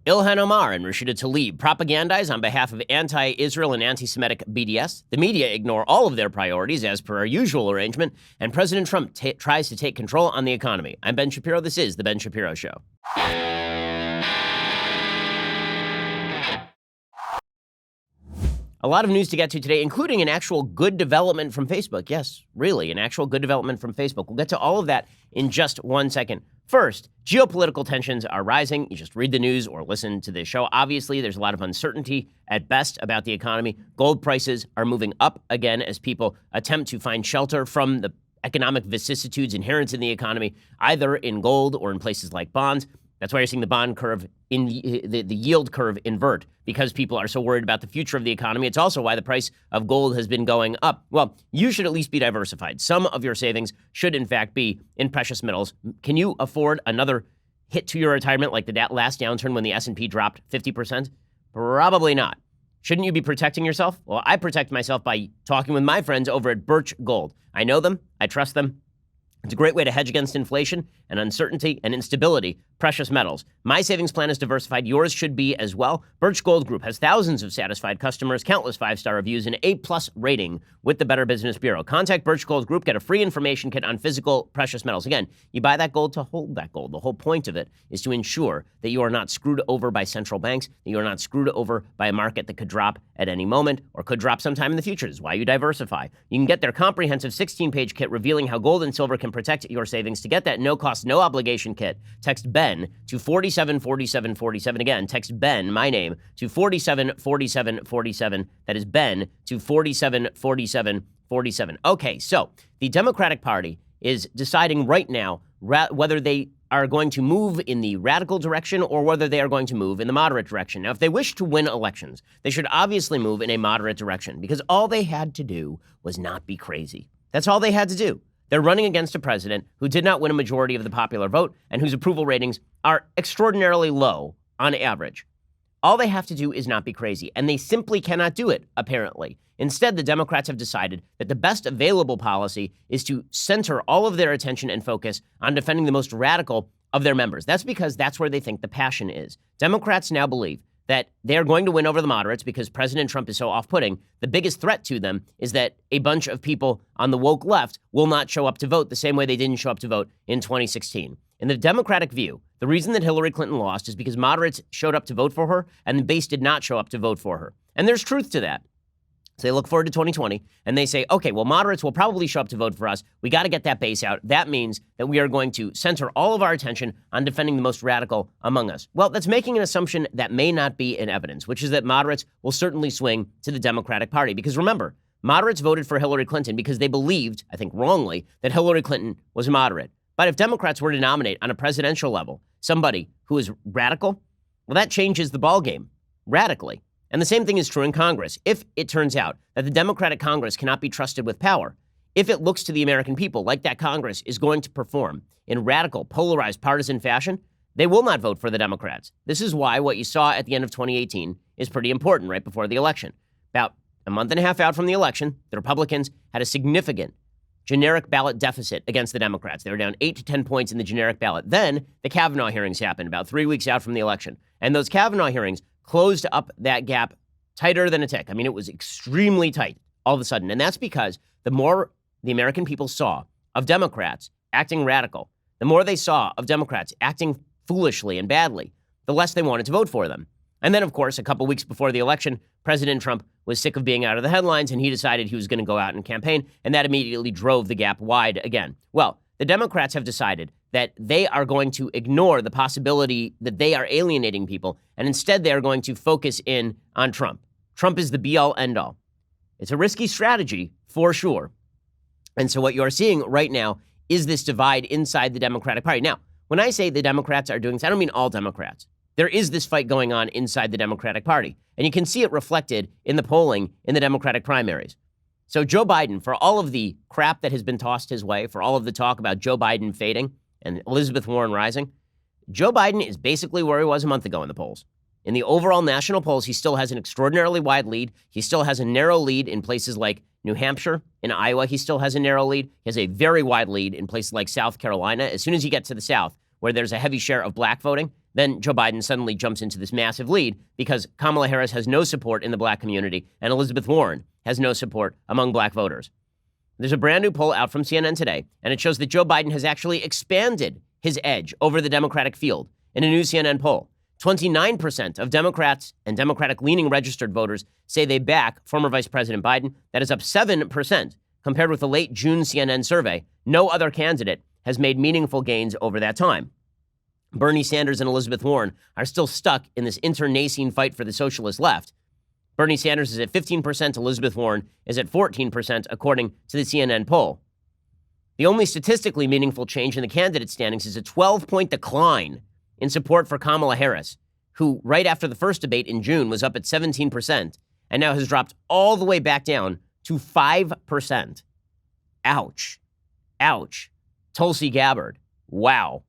Ilhan Omar and Rashida Tlaib propagandize on behalf of anti-Israel and anti-Semitic BDS. The media ignore all of their priorities as per our usual arrangement, and President Trump tries to take control on the economy. I'm Ben Shapiro. This is The Ben Shapiro Show. A lot of news to get to today, including an actual good development from Facebook. Yes, really, an actual good development from Facebook. We'll get to all of that in just 1 second. First, geopolitical tensions are rising. You just read the news or listen to this show. Obviously, there's a lot of uncertainty at best about the economy. Gold prices are moving up again as people attempt to find shelter from the economic vicissitudes inherent in the economy, either in gold or in places like bonds. That's why you're seeing the bond curve, in the yield curve invert, because people are so worried about the future of the economy. It's also why the price of gold has been going up. Well, you should at least be diversified. Some of your savings should, in fact, be in precious metals. Can you afford another hit to your retirement like the last downturn when the S&P dropped 50%? Probably not. Shouldn't you be protecting yourself? Well, I protect myself by talking with my friends over at Birch Gold. I know them. I trust them. It's a great way to hedge against inflation and uncertainty and instability, precious metals. My savings plan is diversified. Yours should be as well. Birch Gold Group has thousands of satisfied customers, countless 5-star reviews, and A+ rating with the Better Business Bureau. Contact Birch Gold Group. Get a free information kit on physical precious metals. Again, you buy that gold to hold that gold. The whole point of it is to ensure that you are not screwed over by central banks, that you are not screwed over by a market that could drop at any moment or could drop sometime in the future. This is why you diversify. You can get their comprehensive 16-page kit revealing how gold and silver can protect your savings. To get that no-cost, no-obligation kit, text BEN to 474747. Again, text BEN, my name, to 474747. That is BEN to 474747. Okay, so the Democratic Party is deciding right now whether they are going to move in the radical direction or whether they are going to move in the moderate direction. Now, if they wish to win elections, they should obviously move in a moderate direction because all they had to do was not be crazy. That's all they had to do. They're running against a president who did not win a majority of the popular vote and whose approval ratings are extraordinarily low on average. All they have to do is not be crazy, and they simply cannot do it, apparently. Instead, the Democrats have decided that the best available policy is to center all of their attention and focus on defending the most radical of their members. That's because that's where they think the passion is. Democrats now believe that they are going to win over the moderates because President Trump is so off-putting. The biggest threat to them is that a bunch of people on the woke left will not show up to vote the same way they didn't show up to vote in 2016. In the Democratic view, the reason that Hillary Clinton lost is because moderates showed up to vote for her and the base did not show up to vote for her. And there's truth to that. So they look forward to 2020 and they say, okay, well, moderates will probably show up to vote for us. We got to get that base out. That means that we are going to center all of our attention on defending the most radical among us. Well, that's making an assumption that may not be in evidence, which is that moderates will certainly swing to the Democratic Party. Because remember, moderates voted for Hillary Clinton because they believed, I think wrongly, that Hillary Clinton was a moderate. But if Democrats were to nominate on a presidential level somebody who is radical, well, that changes the ballgame radically. And the same thing is true in Congress. If it turns out that the Democratic Congress cannot be trusted with power, if it looks to the American people like that Congress is going to perform in radical, polarized, partisan fashion, they will not vote for the Democrats. This is why what you saw at the end of 2018 is pretty important right before the election. About a month and a half out from the election, the Republicans had a significant generic ballot deficit against the Democrats. They were down 8 to 10 points in the generic ballot. Then the Kavanaugh hearings happened about 3 weeks out from the election. And those Kavanaugh hearings closed up that gap tighter than a tick. I mean, it was extremely tight all of a sudden. And that's because the more the American people saw of Democrats acting radical, the more they saw of Democrats acting foolishly and badly, the less they wanted to vote for them. And then, of course, a couple weeks before the election, President Trump was sick of being out of the headlines and he decided he was going to go out and campaign. And that immediately drove the gap wide again. Well, the Democrats have decided that they are going to ignore the possibility that they are alienating people, and instead they are going to focus in on Trump. Trump is the be-all, end-all. It's a risky strategy, for sure. And so what you are seeing right now is this divide inside the Democratic Party. Now, when I say the Democrats are doing this, I don't mean all Democrats. There is this fight going on inside the Democratic Party, and you can see it reflected in the polling in the Democratic primaries. So Joe Biden, for all of the crap that has been tossed his way, for all of the talk about Joe Biden fading and Elizabeth Warren rising, Joe Biden is basically where he was a month ago in the polls. In the overall national polls, he still has an extraordinarily wide lead. He still has a narrow lead in places like New Hampshire. In Iowa, he still has a narrow lead. He has a very wide lead in places like South Carolina. As soon as you get to the South, where there's a heavy share of black voting, then Joe Biden suddenly jumps into this massive lead because Kamala Harris has no support in the black community and Elizabeth Warren has no support among black voters. There's a brand new poll out from CNN today, and it shows that Joe Biden has actually expanded his edge over the Democratic field. In a new CNN poll, 29% of Democrats and Democratic-leaning registered voters say they back former Vice President Biden. That is up 7% compared with the late June CNN survey. No other candidate has made meaningful gains over that time. Bernie Sanders and Elizabeth Warren are still stuck in this internecine fight for the socialist left. Bernie Sanders is at 15%, Elizabeth Warren is at 14%, according to the CNN poll. The only statistically meaningful change in the candidate standings is a 12-point decline in support for Kamala Harris, who right after the first debate in June was up at 17% and now has dropped all the way back down to 5%. Ouch. Ouch. Tulsi Gabbard. Wow.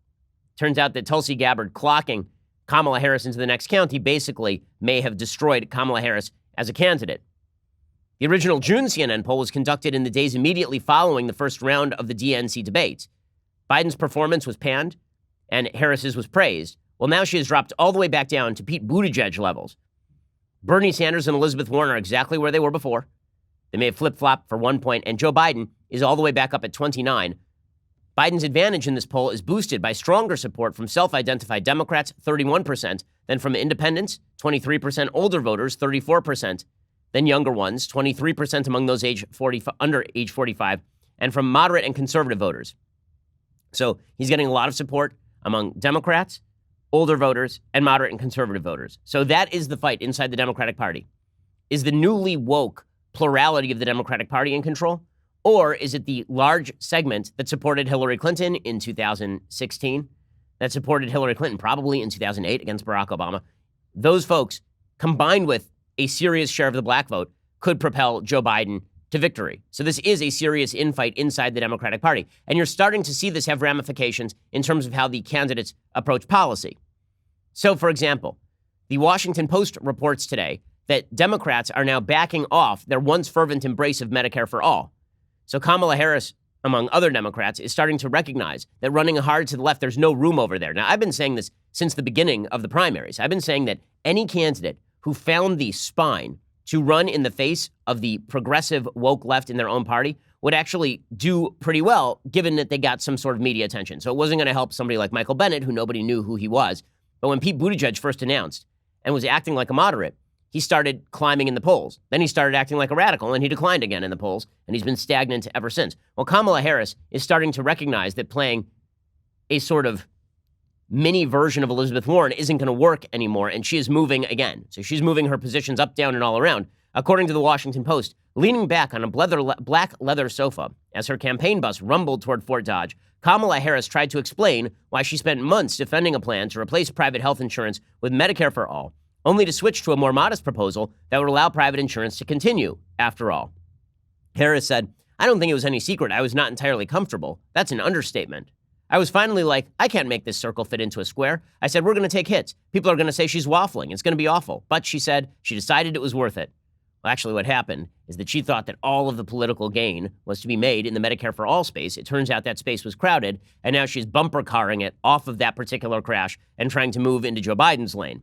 Turns out that Tulsi Gabbard clocking Kamala Harris into the next county basically may have destroyed Kamala Harris as a candidate. The original June CNN poll was conducted in the days immediately following the first round of the DNC debates. Biden's performance was panned, and Harris's was praised. Well, now she has dropped all the way back down to Pete Buttigieg levels. Bernie Sanders and Elizabeth Warren are exactly where they were before. They may have flip-flopped for 1 point, and Joe Biden is all the way back up at 29. Biden's advantage in this poll is boosted by stronger support from self-identified Democrats, 31%, than from independents, 23%, older voters, 34%, then younger ones, 23% among those under age 45, and from moderate and conservative voters. So he's getting a lot of support among Democrats, older voters, and moderate and conservative voters. So that is the fight inside the Democratic Party. Is the newly woke plurality of the Democratic Party in control? Or is it the large segment that supported Hillary Clinton in 2016, that supported Hillary Clinton probably in 2008 against Barack Obama? Those folks, combined with a serious share of the black vote, could propel Joe Biden to victory. So this is a serious infight inside the Democratic Party. And you're starting to see this have ramifications in terms of how the candidates approach policy. So, for example, the Washington Post reports today that Democrats are now backing off their once fervent embrace of Medicare for all. So Kamala Harris, among other Democrats, is starting to recognize that running hard to the left, there's no room over there. Now, I've been saying this since the beginning of the primaries. I've been saying that any candidate who found the spine to run in the face of the progressive woke left in their own party would actually do pretty well, given that they got some sort of media attention. So it wasn't going to help somebody like Michael Bennet, who nobody knew who he was. But when Pete Buttigieg first announced and was acting like a moderate, he started climbing in the polls. Then he started acting like a radical, and he declined again in the polls, and he's been stagnant ever since. Well, Kamala Harris is starting to recognize that playing a sort of mini version of Elizabeth Warren isn't going to work anymore, and she is moving again. So she's moving her positions up, down, and all around. According to the Washington Post, leaning back on a black leather sofa as her campaign bus rumbled toward Fort Dodge, Kamala Harris tried to explain why she spent months defending a plan to replace private health insurance with Medicare for all, only to switch to a more modest proposal that would allow private insurance to continue, after all. Harris said, "I don't think it was any secret I was not entirely comfortable. That's an understatement. I was finally like, I can't make this circle fit into a square. I said, we're going to take hits. People are going to say she's waffling. It's going to be awful." But she said she decided it was worth it. Well, actually, what happened is that she thought that all of the political gain was to be made in the Medicare for all space. It turns out that space was crowded, and now she's bumper carring it off of that particular crash and trying to move into Joe Biden's lane.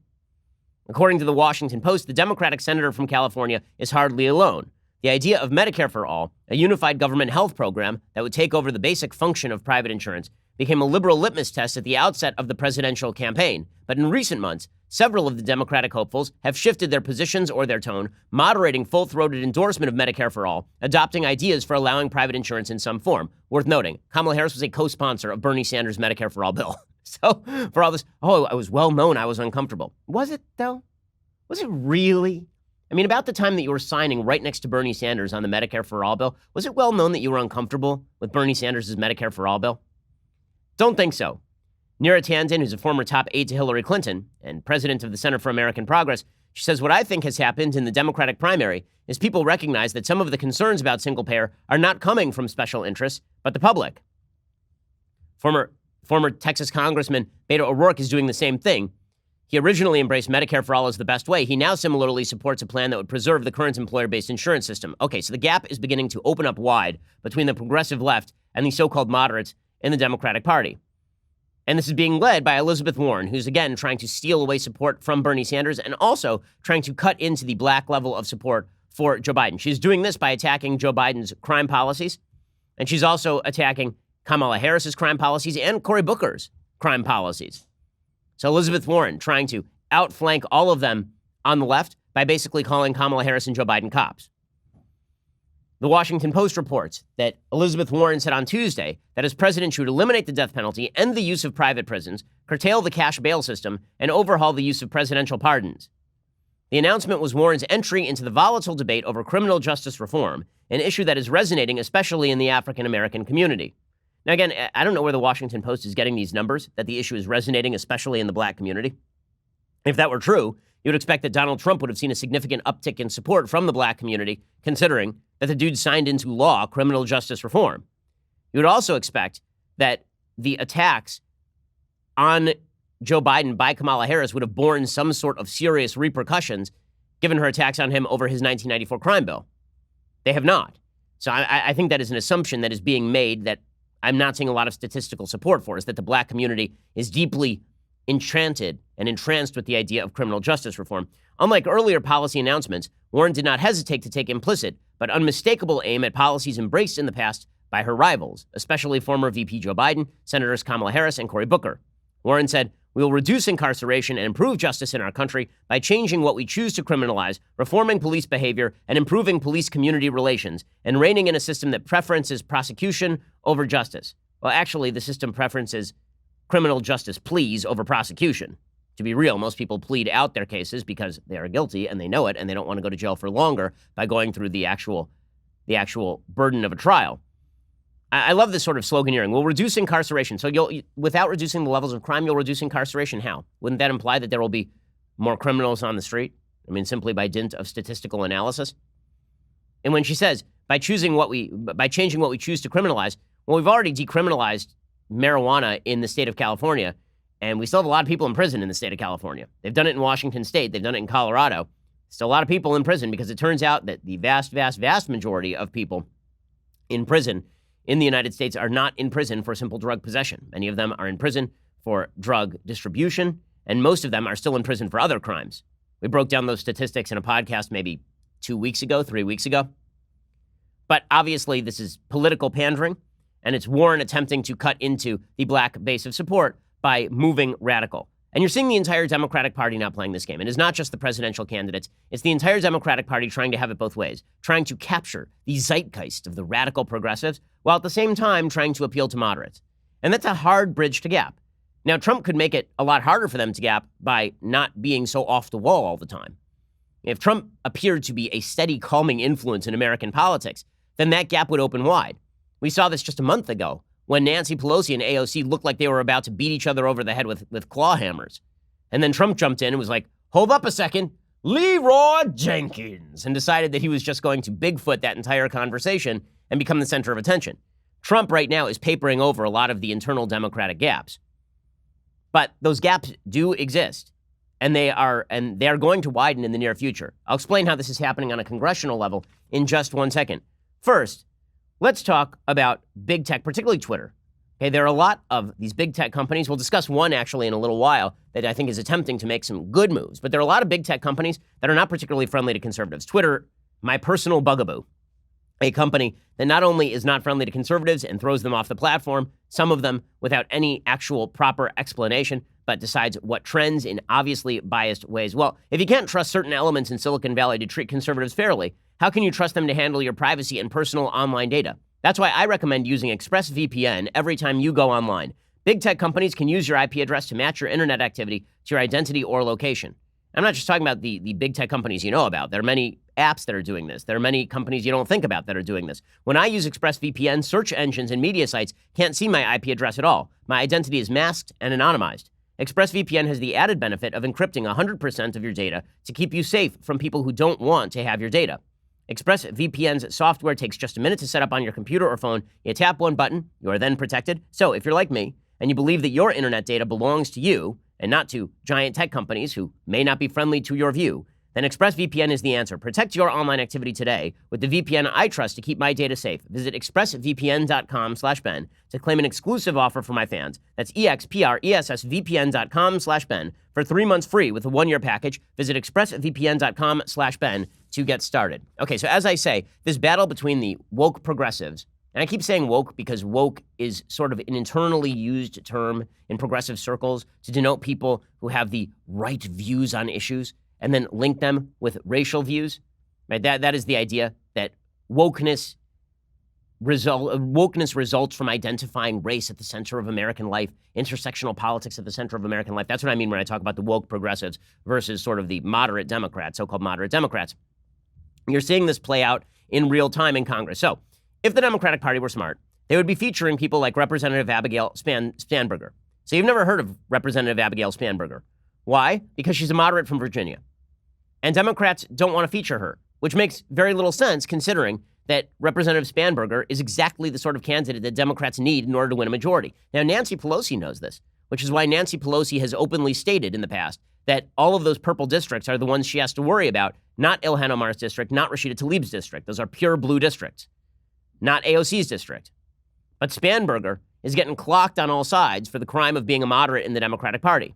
According to the Washington Post, the Democratic senator from California is hardly alone. The idea of Medicare for all, a unified government health program that would take over the basic function of private insurance, became a liberal litmus test at the outset of the presidential campaign. But in recent months, several of the Democratic hopefuls have shifted their positions or their tone, moderating full-throated endorsement of Medicare for all, adopting ideas for allowing private insurance in some form. Worth noting, Kamala Harris was a co-sponsor of Bernie Sanders' Medicare for all bill. So for all this, I was well known, I was uncomfortable. Was it, though? Was it really? I mean, about the time that you were signing right next to Bernie Sanders on the Medicare for all bill, was it well known that you were uncomfortable with Bernie Sanders' Medicare for all bill? Don't think so. Neera Tanden, who's a former top aide to Hillary Clinton and president of the Center for American Progress, she says, what I think has happened in the Democratic primary is people recognize that some of the concerns about single payer are not coming from special interests, but the public. Former Texas Congressman Beto O'Rourke is doing the same thing. He originally embraced Medicare for all as the best way. He now similarly supports a plan that would preserve the current employer-based insurance system. Okay, so the gap is beginning to open up wide between the progressive left and the so-called moderates in the Democratic Party. And this is being led by Elizabeth Warren, who's again trying to steal away support from Bernie Sanders and also trying to cut into the black level of support for Joe Biden. She's doing this by attacking Joe Biden's crime policies. And she's also attacking Kamala Harris's crime policies and Cory Booker's crime policies. So Elizabeth Warren trying to outflank all of them on the left by basically calling Kamala Harris and Joe Biden cops. The Washington Post reports that Elizabeth Warren said on Tuesday that as president, she would eliminate the death penalty, end the use of private prisons, curtail the cash bail system, and overhaul the use of presidential pardons. The announcement was Warren's entry into the volatile debate over criminal justice reform, an issue that is resonating especially in the African-American community. Now, again, I don't know where the Washington Post is getting these numbers, that the issue is resonating especially in the black community. If that were true, you would expect that Donald Trump would have seen a significant uptick in support from the black community, considering that the dude signed into law criminal justice reform. You would also expect that the attacks on Joe Biden by Kamala Harris would have borne some sort of serious repercussions given her attacks on him over his 1994 crime bill. They have not. So I think that is an assumption that is being made that I'm not seeing a lot of statistical support for, is that the black community is deeply enchanted and entranced with the idea of criminal justice reform. Unlike earlier policy announcements, Warren did not hesitate to take implicit but unmistakable aim at policies embraced in the past by her rivals, especially former VP Joe Biden, Senators Kamala Harris and Cory Booker. Warren said, "We will reduce incarceration and improve justice in our country by changing what we choose to criminalize, reforming police behavior, and improving police-community relations, and reining in a system that preferences prosecution over justice." Well, actually, the system preferences criminal justice pleas over prosecution. To be real, most people plead out their cases because they are guilty and they know it and they don't want to go to jail for longer by going through the actual burden of a trial. I love this sort of sloganeering. We'll reduce incarceration. So without reducing the levels of crime, you'll reduce incarceration. How? Wouldn't that imply that there will be more criminals on the street? I mean, simply by dint of statistical analysis. And when she says, by changing what we choose to criminalize, well, we've already decriminalized marijuana in the state of California, and we still have a lot of people in prison in the state of California. They've done it in Washington state. They've done it in Colorado. Still a lot of people in prison because it turns out that the vast, vast, vast majority of people in prison in the United States are not in prison for simple drug possession. Many of them are in prison for drug distribution, and most of them are still in prison for other crimes. We broke down those statistics in a podcast maybe 3 weeks ago. But obviously, this is political pandering, and it's Warren attempting to cut into the black base of support by moving radical. And you're seeing the entire Democratic Party now playing this game. And it's not just the presidential candidates. It's the entire Democratic Party trying to have it both ways, trying to capture the zeitgeist of the radical progressives, while at the same time trying to appeal to moderates. And that's a hard bridge to gap. Now, Trump could make it a lot harder for them to gap by not being so off the wall all the time. If Trump appeared to be a steady, calming influence in American politics, then that gap would open wide. We saw this just a month ago when Nancy Pelosi and AOC looked like they were about to beat each other over the head with claw hammers. And then Trump jumped in and was like, hold up a second, Leroy Jenkins, and decided that he was just going to Bigfoot that entire conversation and become the center of attention. Trump right now is papering over a lot of the internal Democratic gaps. But those gaps do exist, and they are going to widen in the near future. I'll explain how this is happening on a congressional level in just 1 second. First, let's talk about big tech, particularly Twitter. Okay, there are a lot of these big tech companies. We'll discuss one actually in a little while that I think is attempting to make some good moves. But there are a lot of big tech companies that are not particularly friendly to conservatives. Twitter, my personal bugaboo, a company that not only is not friendly to conservatives and throws them off the platform, some of them without any actual proper explanation, but decides what trends in obviously biased ways. Well, if you can't trust certain elements in Silicon Valley to treat conservatives fairly, how can you trust them to handle your privacy and personal online data? That's why I recommend using ExpressVPN every time you go online. Big tech companies can use your IP address to match your internet activity to your identity or location. I'm not just talking about the big tech companies you know about. There are many apps that are doing this. There are many companies you don't think about that are doing this. When I use ExpressVPN, search engines and media sites can't see my IP address at all. My identity is masked and anonymized. ExpressVPN has the added benefit of encrypting 100% of your data to keep you safe from people who don't want to have your data. ExpressVPN's software takes just a minute to set up on your computer or phone. You tap one button, you are then protected. So if you're like me and you believe that your internet data belongs to you and not to giant tech companies who may not be friendly to your view, then ExpressVPN is the answer. Protect your online activity today with the VPN I trust to keep my data safe. Visit expressvpn.com/Ben to claim an exclusive offer for my fans. That's expressvpn.com/Ben for 3 months free with a 1-year package. Visit expressvpn.com/Ben to get started. Okay, so as I say, this battle between the woke progressives, and I keep saying woke because woke is sort of an internally used term in progressive circles to denote people who have the right views on issues, and then link them with racial views, right? That is the idea that wokeness results from identifying race at the center of American life, intersectional politics at the center of American life. That's what I mean when I talk about the woke progressives versus sort of the moderate Democrats, so-called moderate Democrats. You're seeing this play out in real time in Congress. So if the Democratic Party were smart, they would be featuring people like Representative Abigail Spanberger. So you've never heard of Representative Abigail Spanberger. Why? Because she's a moderate from Virginia. And Democrats don't want to feature her, which makes very little sense considering that Representative Spanberger is exactly the sort of candidate that Democrats need in order to win a majority. Now, Nancy Pelosi knows this, which is why Nancy Pelosi has openly stated in the past that all of those purple districts are the ones she has to worry about, not Ilhan Omar's district, not Rashida Tlaib's district. Those are pure blue districts, not AOC's district. But Spanberger is getting clocked on all sides for the crime of being a moderate in the Democratic Party.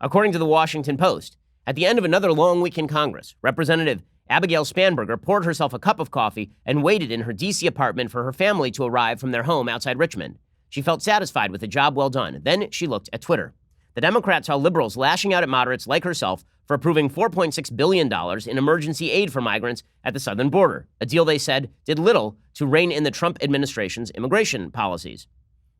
According to the Washington Post, at the end of another long week in Congress, Representative Abigail Spanberger poured herself a cup of coffee and waited in her D.C. apartment for her family to arrive from their home outside Richmond. She felt satisfied with the job well done. Then she looked at Twitter. The Democrats saw liberals lashing out at moderates like herself for approving $4.6 billion in emergency aid for migrants at the southern border, a deal they said did little to rein in the Trump administration's immigration policies.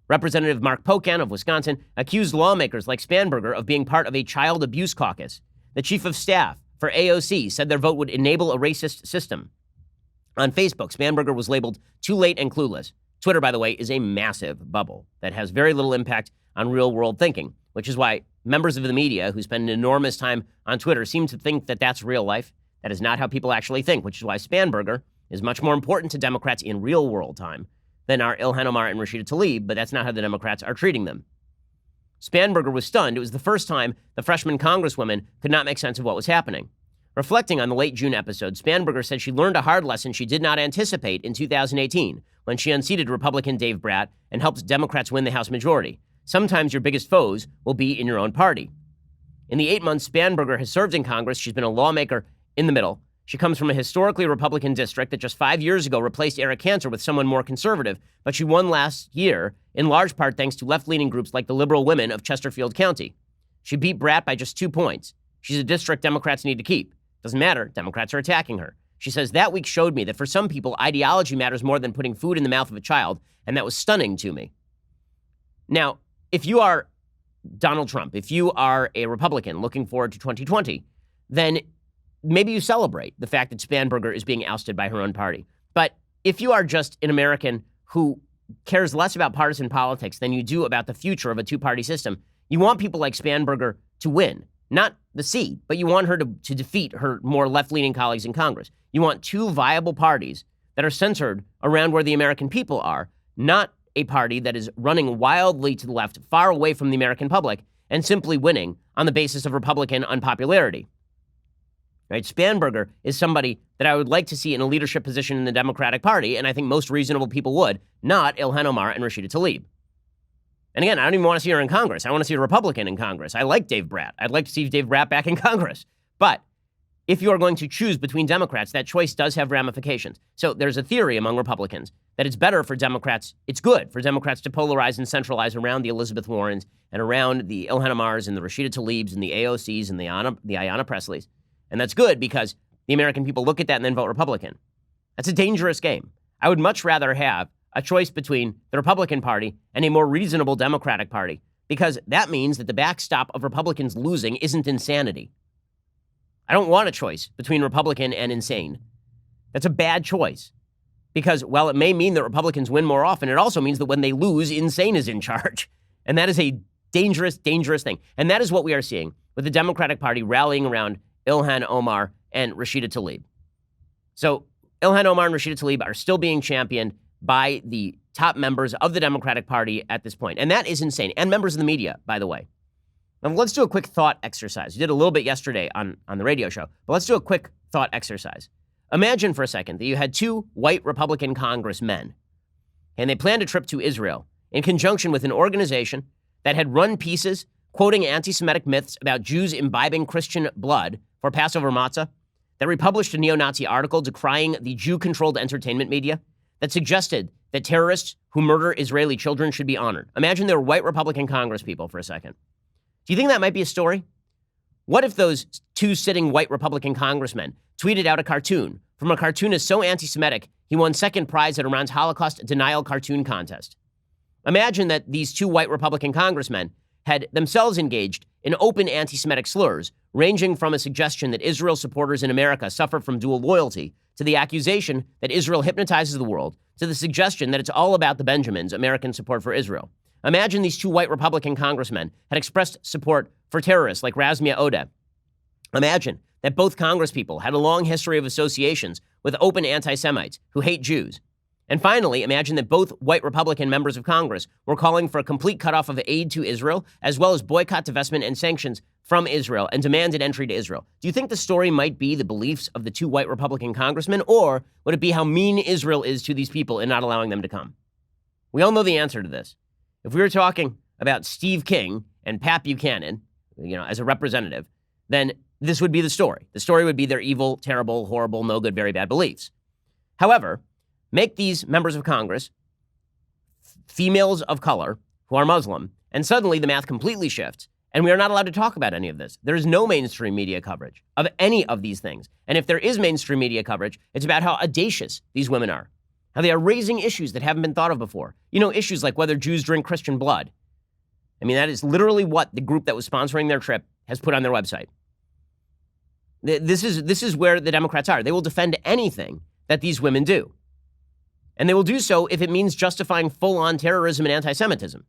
Representative Mark Pocan of Wisconsin accused lawmakers like Spanberger of being part of a child abuse caucus. The chief of staff for AOC said their vote would enable a racist system. On Facebook, Spanberger was labeled too late and clueless. Twitter, by the way, is a massive bubble that has very little impact on real-world thinking, which is why members of the media who spend enormous time on Twitter seem to think that that's real life. That is not how people actually think, which is why Spanberger is much more important to Democrats in real-world time than are Ilhan Omar and Rashida Tlaib, but that's not how the Democrats are treating them. Spanberger was stunned. It was the first time the freshman congresswoman could not make sense of what was happening. Reflecting on the late June episode, Spanberger said she learned a hard lesson she did not anticipate in 2018 when she unseated Republican Dave Bratt and helped Democrats win the House majority. Sometimes your biggest foes will be in your own party. In the 8 months Spanberger has served in Congress, she's been a lawmaker in the middle. She comes from a historically Republican district that just 5 years ago replaced Eric Cantor with someone more conservative, but she won last year in large part thanks to left-leaning groups like the Liberal Women of Chesterfield County. She beat Bratt by just 2 points. She's a district Democrats need to keep. Doesn't matter, Democrats are attacking her. She says, that week showed me that for some people, ideology matters more than putting food in the mouth of a child, and that was stunning to me. Now, if you are Donald Trump, if you are a Republican looking forward to 2020, then maybe you celebrate the fact that Spanberger is being ousted by her own party. But if you are just an American who cares less about partisan politics than you do about the future of a two-party system, you want people like Spanberger to win. Not the seat, but you want her to defeat her more left-leaning colleagues in Congress. You want two viable parties that are centered around where the American people are, not a party that is running wildly to the left, far away from the American public, and simply winning on the basis of Republican unpopularity. Right? Spanberger is somebody that I would like to see in a leadership position in the Democratic Party, and I think most reasonable people would, not Ilhan Omar and Rashida Tlaib. And again, I don't even want to see her in Congress. I want to see a Republican in Congress. I like Dave Bratt. I'd like to see Dave Bratt back in Congress. But if you are going to choose between Democrats, that choice does have ramifications. So there's a theory among Republicans that it's better for Democrats, it's good for Democrats to polarize and centralize around the Elizabeth Warrens and around the Ilhan Omars and the Rashida Tlaibs and the AOCs and the Ayanna Presleys. And that's good because the American people look at that and then vote Republican. That's a dangerous game. I would much rather have a choice between the Republican Party and a more reasonable Democratic Party, because that means that the backstop of Republicans losing isn't insanity. I don't want a choice between Republican and insane. That's a bad choice, because while it may mean that Republicans win more often, it also means that when they lose, insane is in charge. And that is a dangerous, dangerous thing. And that is what we are seeing with the Democratic Party rallying around Ilhan Omar and Rashida Tlaib. So Ilhan Omar and Rashida Tlaib are still being championed by the top members of the Democratic Party at this point. And that is insane. And members of the media, by the way. Now, let's do a quick thought exercise. We did a little bit yesterday on the radio show, but let's do a quick thought exercise. Imagine for a second that you had two white Republican congressmen, and they planned a trip to Israel in conjunction with an organization that had run pieces quoting anti-Semitic myths about Jews imbibing Christian blood for Passover matzah, that republished a neo-Nazi article decrying the Jew-controlled entertainment media, that suggested that terrorists who murder Israeli children should be honored. Imagine they were white Republican congresspeople for a second. Do you think that might be a story? What if those two sitting white Republican congressmen tweeted out a cartoon from a cartoonist so anti-Semitic he won second prize at Iran's Holocaust denial cartoon contest? Imagine that these two white Republican congressmen had themselves engaged in open anti-Semitic slurs, ranging from a suggestion that Israel supporters in America suffer from dual loyalty, to the accusation that Israel hypnotizes the world, to the suggestion that it's all about the Benjamins' American support for Israel. Imagine these two white Republican congressmen had expressed support for terrorists like Razmia Odeh. Imagine that both congresspeople had a long history of associations with open anti-Semites who hate Jews. And finally, imagine that both white Republican members of Congress were calling for a complete cutoff of aid to Israel, as well as boycott, divestment, and sanctions from Israel, and demanded entry to Israel. Do you think the story might be the beliefs of the two white Republican congressmen, or would it be how mean Israel is to these people in not allowing them to come? We all know the answer to this. If we were talking about Steve King and Pat Buchanan, as a representative, then this would be the story. The story would be their evil, terrible, horrible, no good, very bad beliefs. However, make these members of Congress females of color who are Muslim, and suddenly the math completely shifts, and we are not allowed to talk about any of this. There is no mainstream media coverage of any of these things. And if there is mainstream media coverage, it's about how audacious these women are, how they are raising issues that haven't been thought of before. Issues like whether Jews drink Christian blood. I mean, that is literally what the group that was sponsoring their trip has put on their website. This is where the Democrats are. They will defend anything that these women do. And they will do so if it means justifying full-on terrorism and anti-Semitism.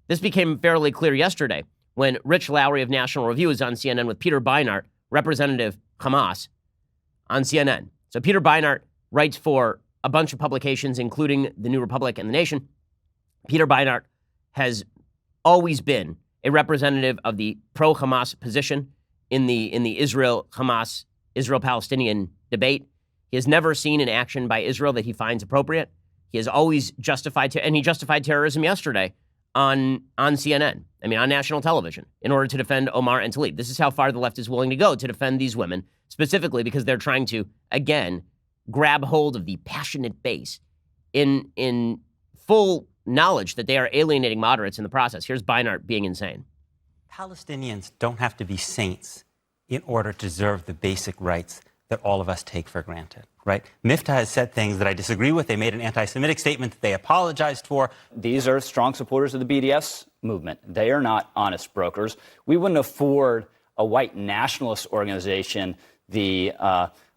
This became fairly clear yesterday when Rich Lowry of National Review is on CNN with Peter Beinart, representative Hamas, on CNN. So Peter Beinart writes for a bunch of publications, including The New Republic and The Nation. Peter Beinart has always been a representative of the pro-Hamas position in the Israel-Hamas, Israel-Palestinian debate. He has never seen an action by Israel that he finds appropriate. He has always justified, and he justified terrorism yesterday on CNN, on national television, in order to defend Omar and Tlaib. This is how far the left is willing to go to defend these women, specifically because they're trying to, again, grab hold of the passionate base in full knowledge that they are alienating moderates in the process. Here's Beinart being insane. Palestinians don't have to be saints in order to deserve the basic rights that all of us take for granted, right? Miftah has said things that I disagree with. They made an anti-Semitic statement that they apologized for. These are strong supporters of the BDS movement. They are not honest brokers. We wouldn't afford a white nationalist organization the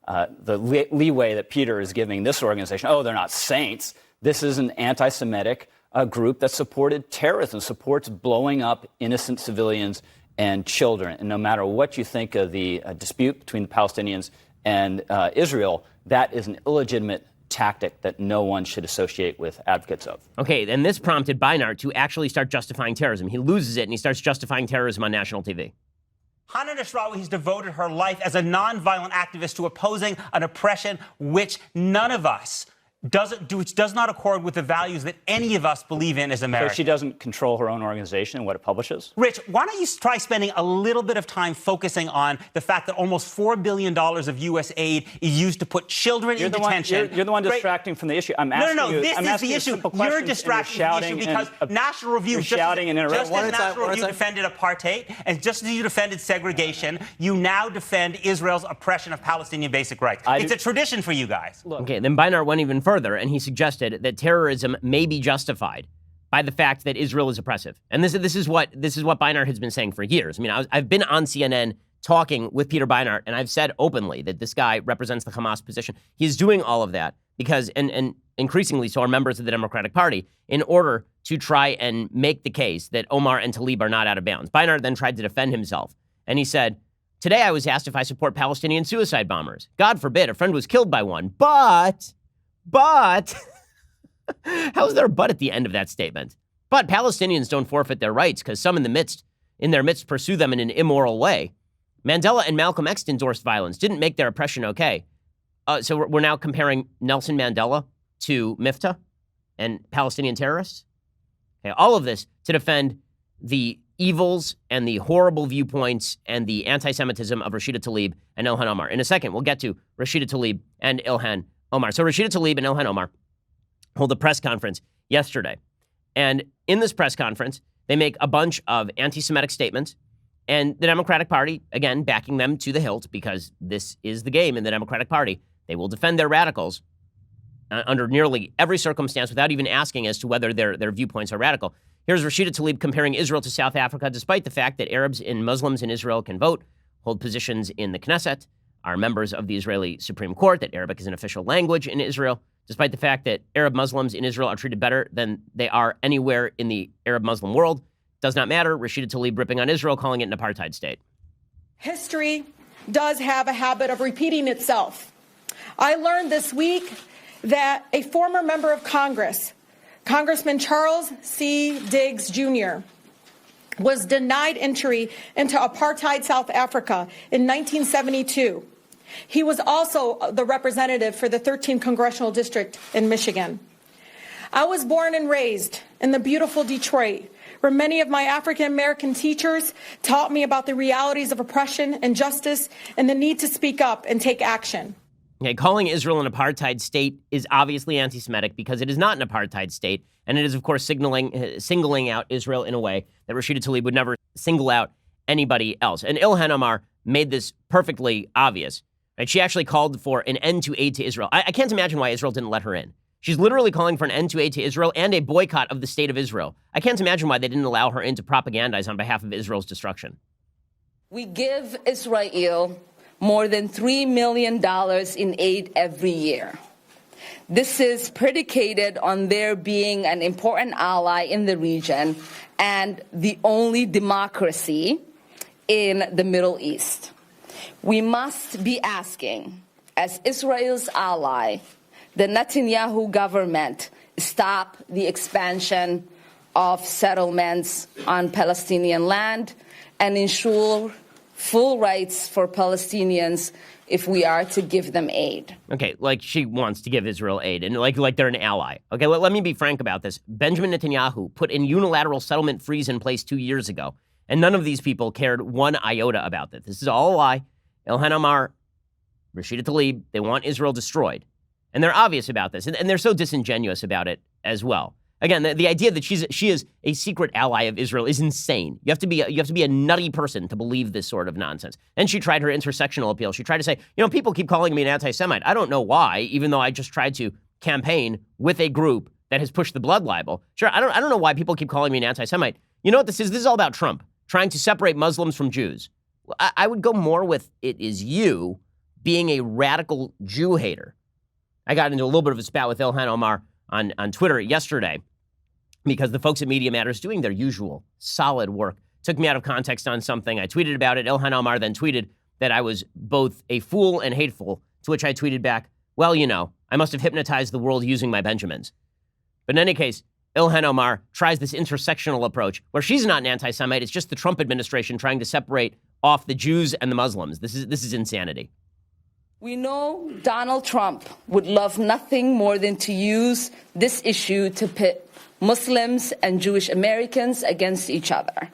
leeway that Peter is giving this organization. Oh, they're not saints. This is an anti-Semitic group that supported terrorism, supports blowing up innocent civilians and children. And no matter what you think of the dispute between the Palestinians and Israel, that is an illegitimate tactic that no one should associate with advocates of. Okay, and this prompted Beinart to actually start justifying terrorism. He loses it and he starts justifying terrorism on national TV. Hana Nasrawi has devoted her life as a nonviolent activist to opposing an oppression which none of us which does not accord with the values that any of us believe in as Americans. So she doesn't control her own organization and what it publishes? Rich, why don't you try spending a little bit of time focusing on the fact that almost $4 billion of U.S. aid is used to put children in detention? You're the one distracting from the issue. I'm asking you. This is the issue. You're distracting from the issue because National Review, just as National Review defended apartheid, and just as you defended segregation, you now defend Israel's oppression of Palestinian basic rights. It's a tradition for you guys. Okay, then Beinart went even further, and he suggested that terrorism may be justified by the fact that Israel is oppressive. And this is what Beinart has been saying for years. I've been on CNN talking with Peter Beinart, and I've said openly that this guy represents the Hamas position. He's doing all of that because, and increasingly so are members of the Democratic Party, in order to try and make the case that Omar and Tlaib are not out of bounds. Beinart then tried to defend himself, and he said, "Today I was asked if I support Palestinian suicide bombers. God forbid, a friend was killed by one, but, how's there a but at the end of that statement? But Palestinians don't forfeit their rights because some in the midst in their midst pursue them in an immoral way. Mandela and Malcolm X endorsed violence, didn't make their oppression okay. So we're now comparing Nelson Mandela to Miftah and Palestinian terrorists? Okay, all of this to defend the evils and the horrible viewpoints and the anti-Semitism of Rashida Tlaib and Ilhan Omar. In a second, we'll get to Rashida Tlaib and Ilhan Omar. So Rashida Tlaib and Ilhan Omar hold a press conference yesterday. And in this press conference, they make a bunch of anti-Semitic statements. And the Democratic Party, again, backing them to the hilt because this is the game in the Democratic Party. They will defend their radicals under nearly every circumstance without even asking as to whether their viewpoints are radical. Here's Rashida Tlaib comparing Israel to South Africa, despite the fact that Arabs and Muslims in Israel can vote, hold positions in the Knesset, are members of the Israeli Supreme Court, that Arabic is an official language in Israel, despite the fact that Arab Muslims in Israel are treated better than they are anywhere in the Arab Muslim world. Does not matter. Rashida Tlaib ripping on Israel, calling it an apartheid state. History does have a habit of repeating itself. I learned this week that a former member of Congress, Congressman Charles C. Diggs Jr., was denied entry into apartheid South Africa in 1972. He was also the representative for the 13th Congressional District in Michigan. I was born and raised in the beautiful Detroit, where many of my African-American teachers taught me about the realities of oppression and justice and the need to speak up and take action. Okay, calling Israel an apartheid state is obviously anti-Semitic because it is not an apartheid state, and it is, of course, singling out Israel in a way that Rashida Tlaib would never single out anybody else. And Ilhan Omar made this perfectly obvious. Right? She actually called for an end to aid to Israel. I can't imagine why Israel didn't let her in. She's literally calling for an end to aid to Israel and a boycott of the state of Israel. I can't imagine why they didn't allow her in to propagandize on behalf of Israel's destruction. We give Israel more than $3 million in aid every year. This is predicated on their being an important ally in the region and the only democracy in the Middle East. We must be asking, as Israel's ally, the Netanyahu government stop the expansion of settlements on Palestinian land and ensure full rights for Palestinians if we are to give them aid. Okay, like she wants to give Israel aid and like they're an ally. Okay, let me be frank about this. Benjamin Netanyahu put a unilateral settlement freeze in place 2 years ago, and none of these people cared one iota about this. This is all a lie. Ilhan Omar, Rashida Tlaib, they want Israel destroyed. And they're obvious about this, and they're so disingenuous about it as well. Again, the idea that she is a secret ally of Israel is insane. You have to be a nutty person to believe this sort of nonsense. And she tried her intersectional appeal. She tried to say, people keep calling me an anti-Semite. I don't know why, even though I just tried to campaign with a group that has pushed the blood libel. Sure, I don't know why people keep calling me an anti-Semite. You know what this is? This is all about Trump trying to separate Muslims from Jews. I would go more with it is you being a radical Jew hater. I got into a little bit of a spat with Ilhan Omar on Twitter yesterday because the folks at Media Matters doing their usual solid work took me out of context on something. I tweeted about it. Ilhan Omar then tweeted that I was both a fool and hateful, to which I tweeted back, well, I must have hypnotized the world using my Benjamins. But in any case, Ilhan Omar tries this intersectional approach where she's not an anti-Semite. It's just the Trump administration trying to separate off the Jews and the Muslims. This is insanity. We know Donald Trump would love nothing more than to use this issue to pit Muslims and Jewish Americans against each other.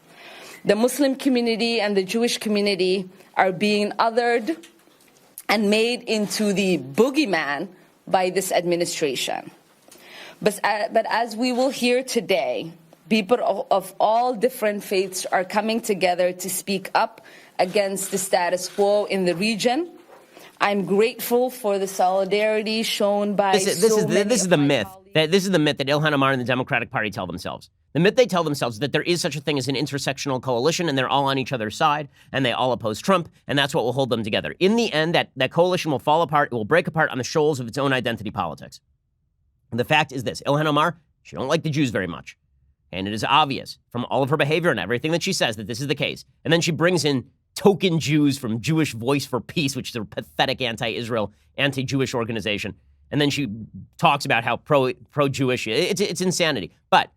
The Muslim community and the Jewish community are being othered and made into the boogeyman by this administration. But as we will hear today, people of all different faiths are coming together to speak up against the status quo in the region. I'm grateful for the solidarity shown by This is the myth that Ilhan Omar and the Democratic Party tell themselves. The myth they tell themselves is that there is such a thing as an intersectional coalition and they're all on each other's side and they all oppose Trump and that's what will hold them together. In the end, that coalition will fall apart. It will break apart on the shoals of its own identity politics. And the fact is this, Ilhan Omar, she don't like the Jews very much. And it is obvious from all of her behavior and everything that she says that this is the case. And then she brings in token Jews from Jewish Voice for Peace, which is a pathetic anti-Israel, anti-Jewish organization. And then she talks about how pro-Jewish, it's insanity. But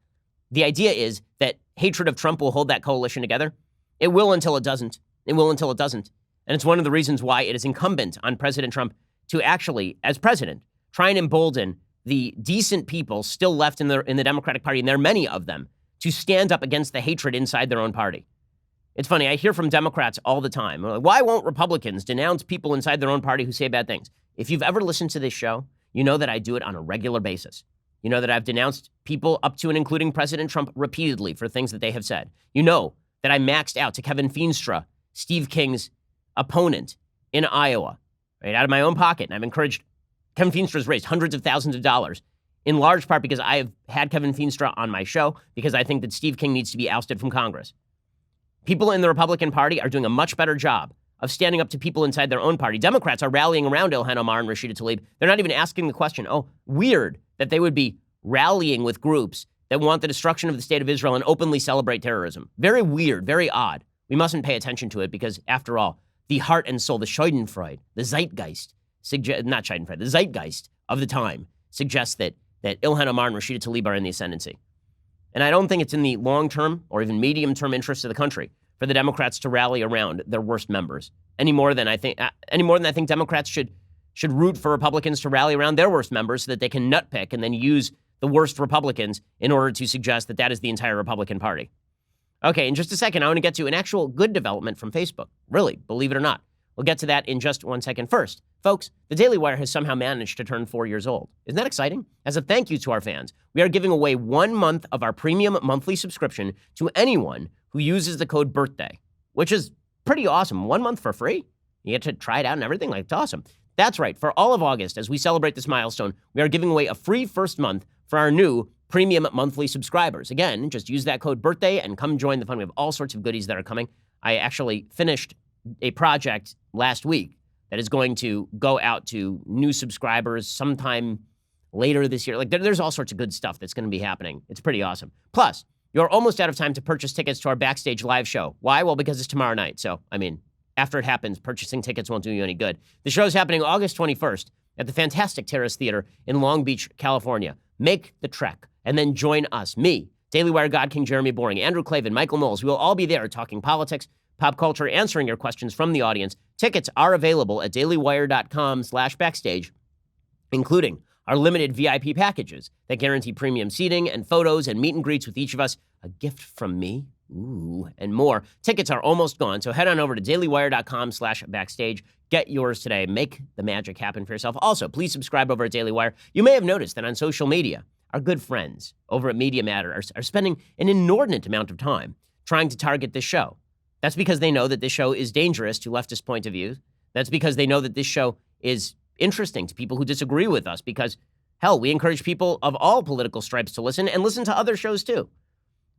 the idea is that hatred of Trump will hold that coalition together. It will until it doesn't. It will until it doesn't. And it's one of the reasons why it is incumbent on President Trump to actually, as president, try and embolden the decent people still left in the Democratic Party, and there are many of them, to stand up against the hatred inside their own party. It's funny, I hear from Democrats all the time, like, why won't Republicans denounce people inside their own party who say bad things? If you've ever listened to this show, you know that I do it on a regular basis. You know that I've denounced people up to and including President Trump repeatedly for things that they have said. You know that I maxed out to Kevin Feenstra, Steve King's opponent in Iowa, right, out of my own pocket. And I've encouraged, Kevin Feenstra's raised hundreds of thousands of dollars, in large part because I have had Kevin Feenstra on my show, because I think that Steve King needs to be ousted from Congress. People in the Republican Party are doing a much better job of standing up to people inside their own party. Democrats are rallying around Ilhan Omar and Rashida Tlaib. They're not even asking the question, oh, weird that they would be rallying with groups that want the destruction of the state of Israel and openly celebrate terrorism. Very weird, very odd. We mustn't pay attention to it because, after all, the heart and soul, the Schadenfreude, the zeitgeist, not Schadenfreude, the zeitgeist of the time suggests that Ilhan Omar and Rashida Tlaib are in the ascendancy. And I don't think it's in the long-term or even medium-term interests of the country for the Democrats to rally around their worst members any more than I think Democrats should root for Republicans to rally around their worst members so that they can nutpick and then use the worst Republicans in order to suggest that that is the entire Republican Party. Okay, in just a second, I want to get to an actual good development from Facebook. Really, believe it or not. We'll get to that in just 1 second. First, folks, the Daily Wire has somehow managed to turn 4 years old. Isn't that exciting? As a thank you to our fans, we are giving away 1 month of our premium monthly subscription to anyone who uses the code BIRTHDAY, which is pretty awesome. 1 month for free. You get to try it out and everything. Like, it's awesome. That's right. For all of August, as we celebrate this milestone, we are giving away a free first month for our new premium monthly subscribers. Again, just use that code BIRTHDAY and come join the fun. We have all sorts of goodies that are coming. I actually finished a project last week that is going to go out to new subscribers sometime later this year. Like, there's all sorts of good stuff that's going to be happening. It's pretty awesome. Plus, you're almost out of time to purchase tickets to our Backstage live show. Why? Well, because it's tomorrow night. So, I mean, after it happens, purchasing tickets won't do you any good. The show is happening August 21st at the fantastic Terrace Theater in Long Beach, California. Make the trek and then join us, me, Daily Wire God King Jeremy Boring, Andrew Klavan, Michael Knowles. We will all be there talking politics, pop culture, answering your questions from the audience. Tickets are available at dailywire.com/backstage, including our limited VIP packages that guarantee premium seating and photos and meet and greets with each of us, a gift from me, ooh, and more. Tickets are almost gone, so head on over to dailywire.com/backstage. Get yours today. Make the magic happen for yourself. Also, please subscribe over at Daily Wire. You may have noticed that on social media, our good friends over at Media Matter are spending an inordinate amount of time trying to target this show. That's because they know that this show is dangerous to leftist point of view. That's because they know that this show is interesting to people who disagree with us because, hell, we encourage people of all political stripes to listen and listen to other shows too.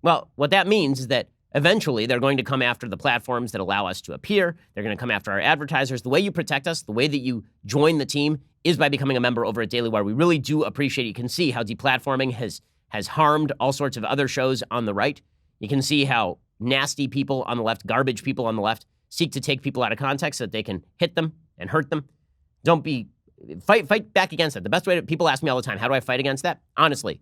Well, what that means is that eventually they're going to come after the platforms that allow us to appear. They're going to come after our advertisers. The way you protect us, the way that you join the team is by becoming a member over at Daily Wire. We really do appreciate it. You can see how deplatforming has harmed all sorts of other shows on the right. You can see how nasty people on the left, garbage people on the left, seek to take people out of context so that they can hit them and hurt them. Fight back against that. The best way people ask me all the time, how do I fight against that? Honestly,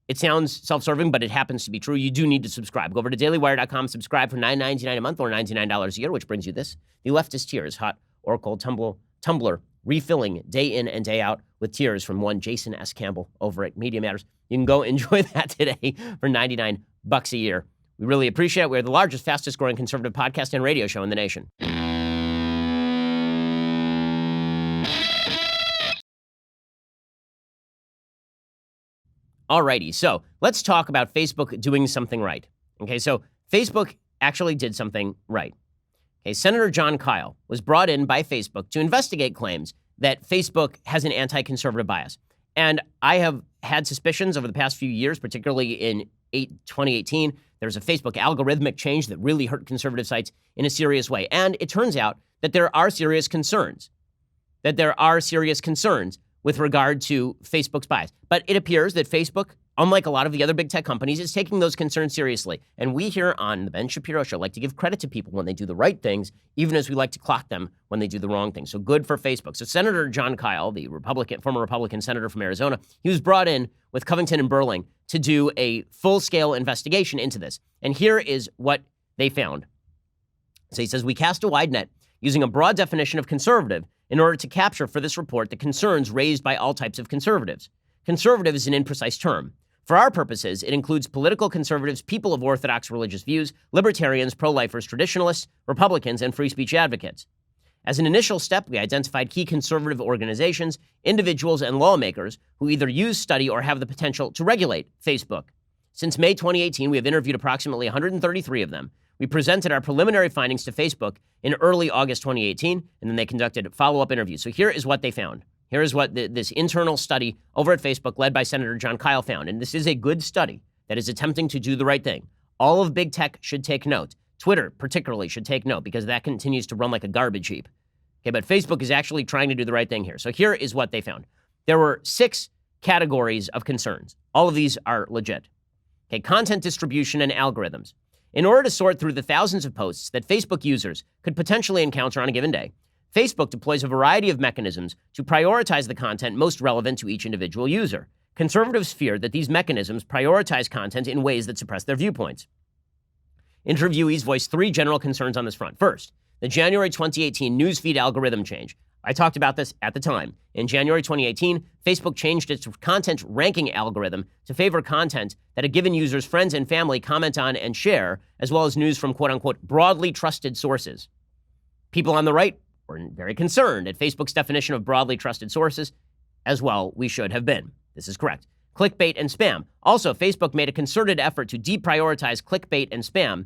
it sounds self-serving, but it happens to be true. You do need to subscribe. Go over to dailywire.com, subscribe for $9.99 a month or $99 a year, which brings you this. The Leftist Tears, hot or cold tumbler, refilling day in and day out with tears from one Jason S. Campbell over at Media Matters. You can go enjoy that today for $99 a year. We really appreciate it. We're the largest, fastest growing conservative podcast and radio show in the nation. Alrighty, so let's talk about Facebook doing something right. Okay, so Facebook actually did something right. Okay, Senator John Kyle was brought in by Facebook to investigate claims that Facebook has an anti-conservative bias. And I have had suspicions over the past few years, particularly in 2018, there was a Facebook algorithmic change that really hurt conservative sites in a serious way. And it turns out that there are serious concerns. With regard to Facebook's bias. But it appears that Facebook, unlike a lot of the other big tech companies, is taking those concerns seriously. And we here on the Ben Shapiro Show like to give credit to people when they do the right things, even as we like to clock them when they do the wrong things. So good for Facebook. So Senator John Kyle, the former Republican senator from Arizona, he was brought in with Covington and Burling to do a full-scale investigation into this. And here is what they found. So he says, we cast a wide net using a broad definition of conservative in order to capture for this report the concerns raised by all types of conservatives. Conservative is an imprecise term. For our purposes, it includes political conservatives, people of orthodox religious views, libertarians, pro-lifers, traditionalists, Republicans, and free speech advocates. As an initial step, we identified key conservative organizations, individuals, and lawmakers who either use, study, or have the potential to regulate Facebook. Since May 2018, we have interviewed approximately 133 of them. We presented our preliminary findings to Facebook in early August 2018, and then they conducted follow-up interviews. So here is what they found. Here is what this internal study over at Facebook led by Senator John Kyle found. And this is a good study that is attempting to do the right thing. All of big tech should take note. Twitter particularly should take note because that continues to run like a garbage heap. Okay, but Facebook is actually trying to do the right thing here. So here is what they found. There were 6 categories of concerns. All of these are legit. Okay, content distribution and algorithms. In order to sort through the thousands of posts that Facebook users could potentially encounter on a given day, Facebook deploys a variety of mechanisms to prioritize the content most relevant to each individual user. Conservatives fear that these mechanisms prioritize content in ways that suppress their viewpoints. Interviewees voiced 3 general concerns on this front. First, the January 2018 newsfeed algorithm change. I talked about this at the time. In January 2018, Facebook changed its content ranking algorithm to favor content that a given user's friends and family comment on and share, as well as news from quote-unquote broadly trusted sources. People on the right were very concerned at Facebook's definition of broadly trusted sources, as well we should have been. This is correct. Clickbait and spam. Also, Facebook made a concerted effort to deprioritize clickbait and spam.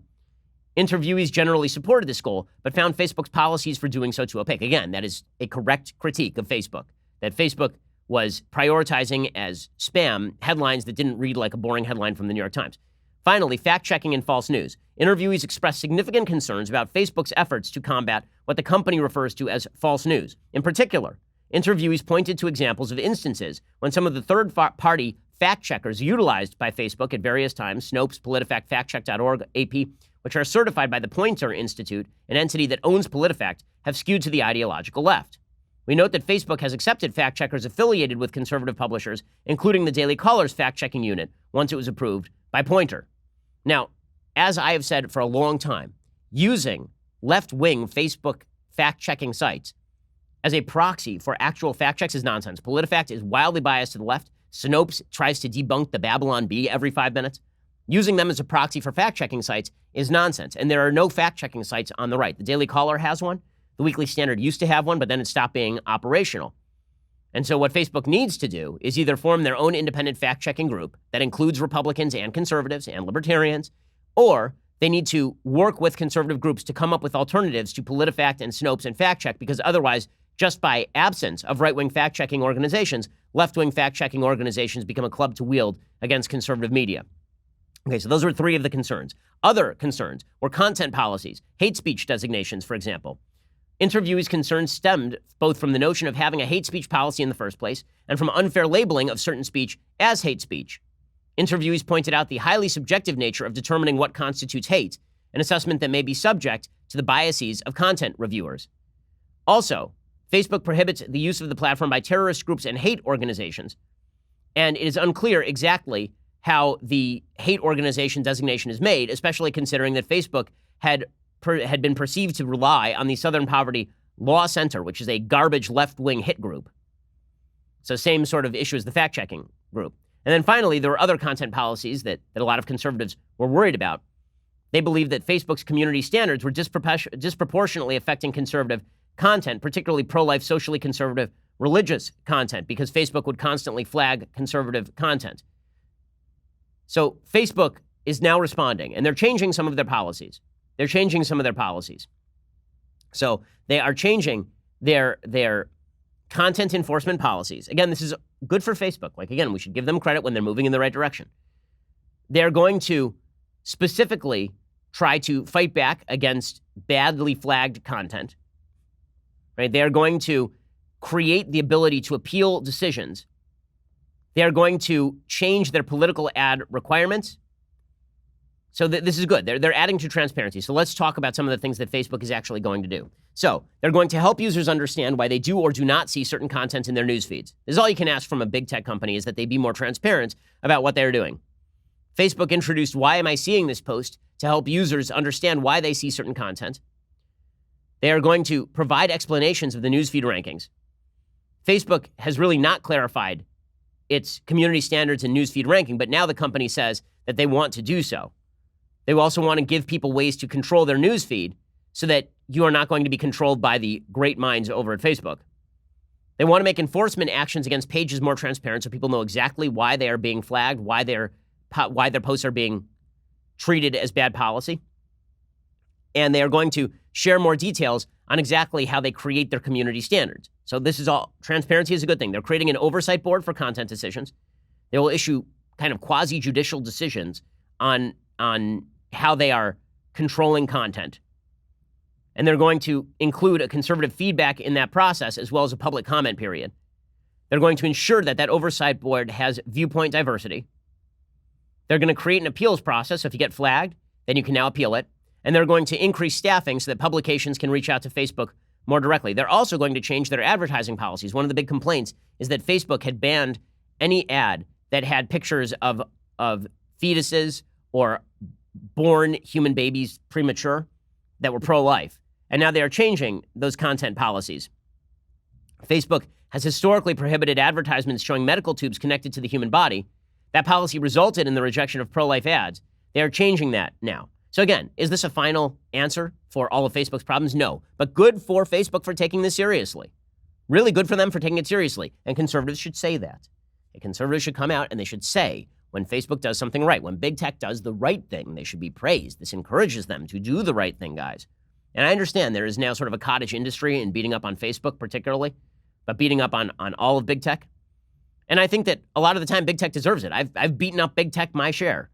Interviewees generally supported this goal, but found Facebook's policies for doing so too opaque. Again, that is a correct critique of Facebook, that Facebook was prioritizing as spam headlines that didn't read like a boring headline from the New York Times. Finally, fact-checking and false news. Interviewees expressed significant concerns about Facebook's efforts to combat what the company refers to as false news. In particular, interviewees pointed to examples of instances when some of the third-party fact-checkers utilized by Facebook at various times, Snopes, PolitiFact, FactCheck.org, AP, which are certified by the Poynter Institute, an entity that owns PolitiFact, have skewed to the ideological left. We note that Facebook has accepted fact-checkers affiliated with conservative publishers, including the Daily Caller's fact-checking unit, once it was approved by Poynter. Now, as I have said for a long time, using left-wing Facebook fact-checking sites as a proxy for actual fact checks is nonsense. PolitiFact is wildly biased to the left. Snopes tries to debunk the Babylon Bee every 5 minutes. Using them as a proxy for fact-checking sites is nonsense, and there are no fact-checking sites on the right. The Daily Caller has one. The Weekly Standard used to have one, but then it stopped being operational. And so what Facebook needs to do is either form their own independent fact-checking group that includes Republicans and conservatives and libertarians, or they need to work with conservative groups to come up with alternatives to PolitiFact and Snopes and fact-check, because otherwise, just by absence of right-wing fact-checking organizations, left-wing fact-checking organizations become a club to wield against conservative media. Okay, so those were 3 of the concerns. Other concerns were content policies, hate speech designations, for example. Interviewees' concerns stemmed both from the notion of having a hate speech policy in the first place and from unfair labeling of certain speech as hate speech. Interviewees pointed out the highly subjective nature of determining what constitutes hate, an assessment that may be subject to the biases of content reviewers. Also, Facebook prohibits the use of the platform by terrorist groups and hate organizations, and it is unclear exactly how the hate organization designation is made, especially considering that Facebook had been perceived to rely on the Southern Poverty Law Center, which is a garbage left-wing hit group. So same sort of issue as the fact-checking group. And then finally, there were other content policies that a lot of conservatives were worried about. They believed that Facebook's community standards were disproportionately affecting conservative content, particularly pro-life, socially conservative, religious content, because Facebook would constantly flag conservative content. So Facebook is now responding, and they're changing some of their policies. So they are changing their content enforcement policies. Again, this is good for Facebook. Like, again, we should give them credit when they're moving in the right direction. They're going to specifically try to fight back against badly flagged content. Right? They are going to create the ability to appeal decisions. They are going to change their political ad requirements. So this is good. They're adding to transparency. So let's talk about some of the things that Facebook is actually going to do. So they're going to help users understand why they do or do not see certain content in their news feeds. This is all you can ask from a big tech company, is that they be more transparent about what they're doing. Facebook introduced Why Am I Seeing This post to help users understand why they see certain content. They are going to provide explanations of the newsfeed rankings. Facebook has really not clarified its community standards and newsfeed ranking, but now the company says that they want to do so. They also want to give people ways to control their newsfeed so that you are not going to be controlled by the great minds over at Facebook. They want to make enforcement actions against pages more transparent so people know exactly why they are being flagged, why their posts are being treated as bad policy. And they are going to share more details on exactly how they create their community standards. So this is all, transparency is a good thing. They're creating an oversight board for content decisions. They will issue kind of quasi-judicial decisions on how they are controlling content. And they're going to include a conservative feedback in that process as well as a public comment period. They're going to ensure that that oversight board has viewpoint diversity. They're going to create an appeals process. So if you get flagged, then you can now appeal it. And they're going to increase staffing so that publications can reach out to Facebook more directly. They're also going to change their advertising policies. One of the big complaints is that Facebook had banned any ad that had pictures of fetuses or born human babies premature that were pro-life. And now they are changing those content policies. Facebook has historically prohibited advertisements showing medical tubes connected to the human body. That policy resulted in the rejection of pro-life ads. They are changing that now. So again, is this a final answer for all of Facebook's problems? No. But good for Facebook for taking this seriously. Really good for them for taking it seriously. And conservatives should say that. And conservatives should come out and they should say when Facebook does something right, when big tech does the right thing, they should be praised. This encourages them to do the right thing, guys. And I understand there is now sort of a cottage industry in beating up on Facebook particularly, but beating up on all of big tech. And I think that a lot of the time big tech deserves it. I've beaten up big tech my share.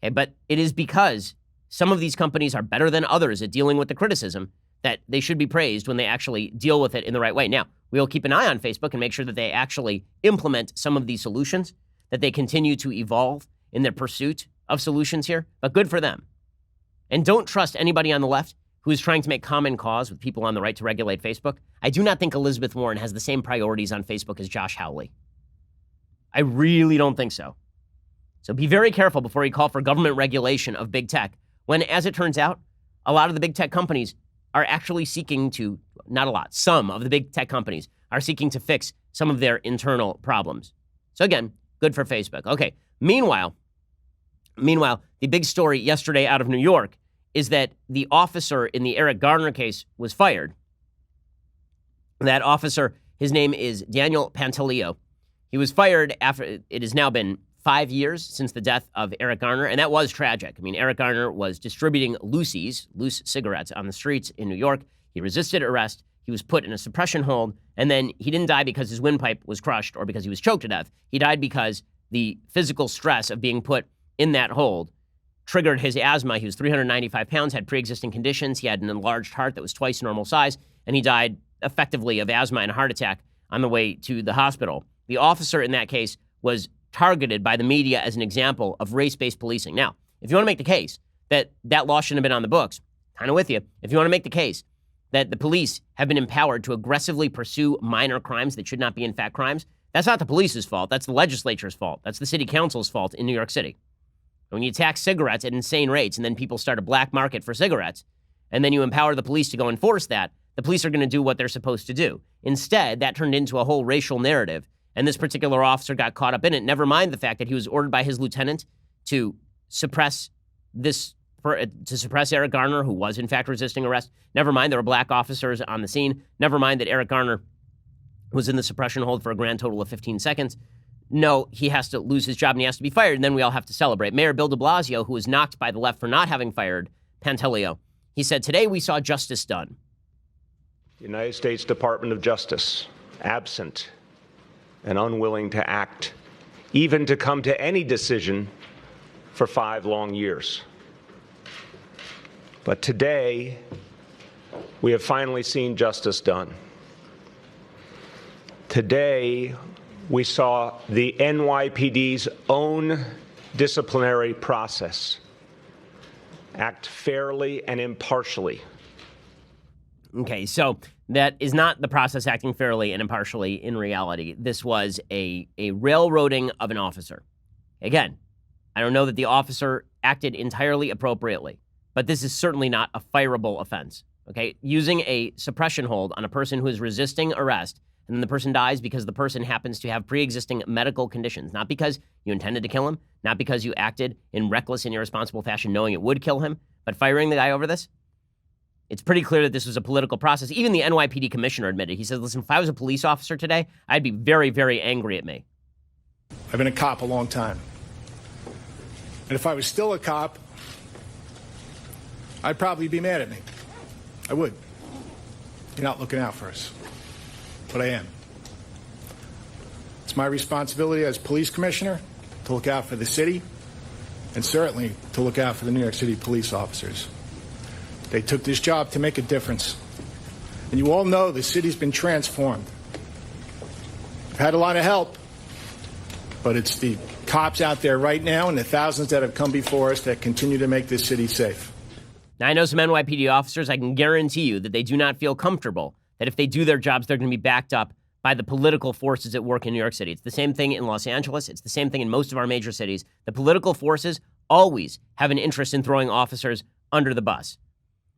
Okay, but it is because some of these companies are better than others at dealing with the criticism that they should be praised when they actually deal with it in the right way. Now, we'll keep an eye on Facebook and make sure that they actually implement some of these solutions, that they continue to evolve in their pursuit of solutions here, but good for them. And don't trust anybody on the left who is trying to make common cause with people on the right to regulate Facebook. I do not think Elizabeth Warren has the same priorities on Facebook as Josh Hawley. I really don't think so. So be very careful before you call for government regulation of big tech, when, as it turns out, a lot of the big tech companies are actually seeking to, not a lot, some of the big tech companies are seeking to fix some of their internal problems. So again, good for Facebook. Okay, meanwhile, the big story yesterday out of New York is that the officer in the Eric Garner case was fired. That officer, his name is Daniel Pantaleo. He was fired after, it has now been 5 years since the death of Eric Garner, and that was tragic. I mean, Eric Garner was distributing loose cigarettes on the streets in New York. He resisted arrest. He was put in a suppression hold, and then he didn't die because his windpipe was crushed or because he was choked to death. He died because the physical stress of being put in that hold triggered his asthma. He was 395 pounds, had pre-existing conditions. He had an enlarged heart that was twice normal size, and he died effectively of asthma and a heart attack on the way to the hospital. The officer in that case was targeted by the media as an example of race-based policing. Now, if you want to make the case that that law shouldn't have been on the books, kind of with you. If you want to make the case that the police have been empowered to aggressively pursue minor crimes that should not be in fact crimes, that's not the police's fault. That's the legislature's fault. That's the city council's fault in New York City. When you tax cigarettes at insane rates and then people start a black market for cigarettes, and then you empower the police to go enforce that, the police are going to do what they're supposed to do. Instead, that turned into a whole racial narrative, and this particular officer got caught up in it. Never mind the fact that he was ordered by his lieutenant to suppress Eric Garner, who was in fact resisting arrest. Never mind there were black officers on the scene. Never mind that Eric Garner was in the suppression hold for a grand total of 15 seconds. No, he has to lose his job and he has to be fired, and then we all have to celebrate. Mayor Bill de Blasio, who was knocked by the left for not having fired Pantaleo, he said, "Today we saw justice done." The United States Department of Justice, absent and unwilling to act, even to come to any decision for 5 long years. But today, we have finally seen justice done. Today, we saw the NYPD's own disciplinary process act fairly and impartially. Okay, so that is not the process acting fairly and impartially in reality. This was a railroading of an officer. Again, I don't know that the officer acted entirely appropriately, but this is certainly not a fireable offense. okay? Using a suppression hold on a person who is resisting arrest, and then the person dies because the person happens to have pre-existing medical conditions, not because you intended to kill him, not because you acted in reckless and irresponsible fashion knowing it would kill him, but firing the guy over this? It's pretty clear that this was a political process. Even the NYPD commissioner admitted. He says, listen, if I was a police officer today, I'd be very, very angry at me. I've been a cop a long time. And if I was still a cop, I'd probably be mad at me. I would. You're not looking out for us. But I am. It's my responsibility as police commissioner to look out for the city and certainly to look out for the New York City police officers. They took this job to make a difference. And you all know the city's been transformed. We've had a lot of help, but it's the cops out there right now and the thousands that have come before us that continue to make this city safe. Now, I know some NYPD officers, I can guarantee you that they do not feel comfortable that if they do their jobs, they're going to be backed up by the political forces at work in New York City. It's the same thing in Los Angeles. It's the same thing in most of our major cities. The political forces always have an interest in throwing officers under the bus.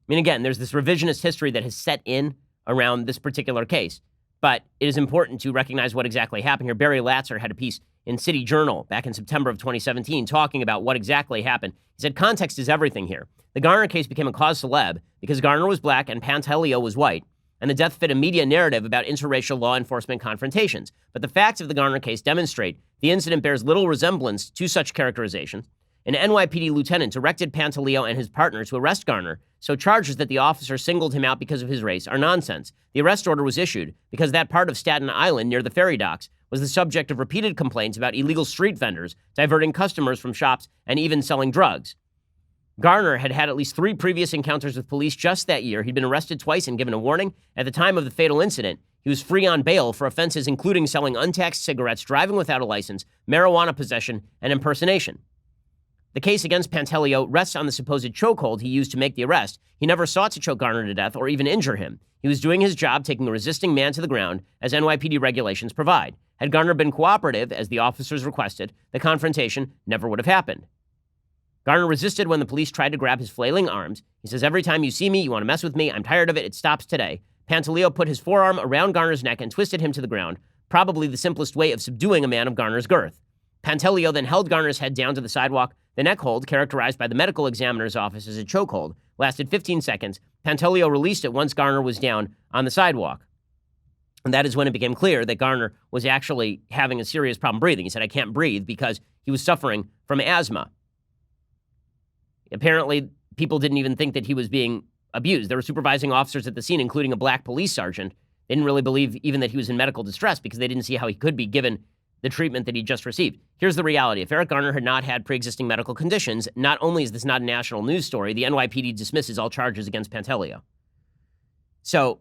I mean, again, there's this revisionist history that has set in around this particular case, but it is important to recognize what exactly happened here. Barry Latzer had a piece in City Journal back in September of 2017 talking about what exactly happened. He said, context is everything here. The Garner case became a cause celeb because Garner was black and Pantaleo was white, and the death fit a media narrative about interracial law enforcement confrontations. But the facts of the Garner case demonstrate the incident bears little resemblance to such characterizations. An NYPD lieutenant directed Pantaleo and his partner to arrest Garner, so charges that the officer singled him out because of his race are nonsense. The arrest order was issued because that part of Staten Island near the ferry docks was the subject of repeated complaints about illegal street vendors diverting customers from shops and even selling drugs. Garner had had at least 3 previous encounters with police just that year. He'd been arrested twice and given a warning. At the time of the fatal incident, he was free on bail for offenses including selling untaxed cigarettes, driving without a license, marijuana possession, and impersonation. The case against Pantaleo rests on the supposed chokehold he used to make the arrest. He never sought to choke Garner to death or even injure him. He was doing his job, taking a resisting man to the ground, as NYPD regulations provide. Had Garner been cooperative, as the officers requested, the confrontation never would have happened. Garner resisted when the police tried to grab his flailing arms. He says, every time you see me, you want to mess with me. I'm tired of it. It stops today. Pantaleo put his forearm around Garner's neck and twisted him to the ground, probably the simplest way of subduing a man of Garner's girth. Pantaleo then held Garner's head down to the sidewalk. The neck hold, characterized by the medical examiner's office as a chokehold, lasted 15 seconds. Pantaleo released it once Garner was down on the sidewalk. And that is when it became clear that Garner was actually having a serious problem breathing. He said, I can't breathe because he was suffering from asthma. Apparently, people didn't even think that he was being abused. There were supervising officers at the scene, including a black police sergeant. They didn't really believe even that he was in medical distress because they didn't see how he could be given the treatment that he just received. Here's the reality. If Eric Garner had not had pre-existing medical conditions, not only is this not a national news story, the NYPD dismisses all charges against Pantaleo. So,